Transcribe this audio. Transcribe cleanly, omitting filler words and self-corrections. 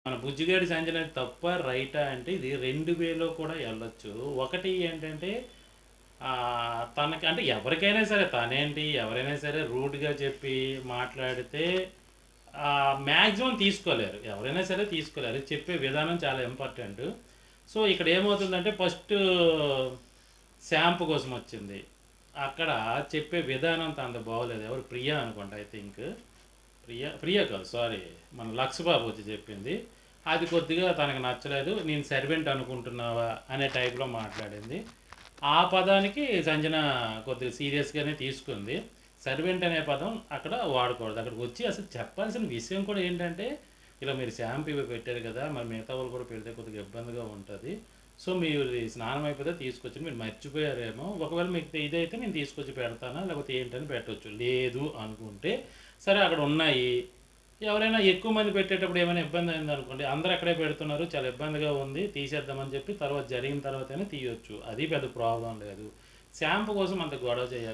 మన బుజ్జిగాడి సంజన తప్ప రైటా అంటే ఇది 2 వేలో కూడా వెళ్ళొచ్చు. ఒకటి ఏంటంటే తనకి అంటే ఎవరికైనా సరే తనేంటి ఎవరైనా సరే రూడ్‌గా చెప్పి మాట్లాడితే మాక్సిమం తీసుకోలేరు. ఎవరైనా సరే తీసుకోలేరు. చెప్పే విధానం చాలా ఇంపార్టెంటు. సో, ఇక్కడ ఏమవుతుందంటే ఫస్టు షాంపూ కోసం వచ్చింది. అక్కడ చెప్పే విధానం తనది బాగోలేదు. ఎవరు ప్రియా అనుకుంటా ఐ థింక్. ప్రియా కాదు సారీ. మన లక్స్ బాబు వచ్చి చెప్పింది. అది కొద్దిగా తనకు నచ్చలేదు. నేను సర్వెంట్ అనుకుంటున్నావా అనే టైప్‌లో మాట్లాడింది. ఆ పదానికి సంజన కొద్దిగా సీరియస్‌గానే తీసుకుంది. సర్వెంట్ అనే పదం అక్కడ వాడకూడదు. అక్కడికి వచ్చి అసలు చెప్పాల్సిన విషయం కూడా ఏంటంటే, ఇలా మీరు షాంపూ ఇవి పెట్టారు కదా! మరి మిగతా వాళ్ళు కూడా పెడితే కొద్దిగా ఇబ్బందిగా ఉంటది. సో, మీరు స్నానం అయిపోతే తీసుకొచ్చి మీరు మర్చిపోయారేమో. ఒకవేళ మీకు ఇదైతే నేను తీసుకొచ్చి పెడతానా? లేకపోతే ఏంటని పెట్టొచ్చు. లేదు అనుకుంటే, సరే అక్కడ ఉన్నాయి. ఎవరైనా ఎక్కువ మంది పెట్టేటప్పుడు ఏమైనా ఇబ్బంది అయిందనుకోండి, అందరూ అక్కడే పెడుతున్నారు. చాలా ఇబ్బందిగా ఉంది. తీసేద్దామని చెప్పి తర్వాత జరిగిన తర్వాతైనా తీయొచ్చు. అది పెద్ద ప్రాబ్లమ్ లేదు. షాంపూ కోసం అంత గొడవ చేయక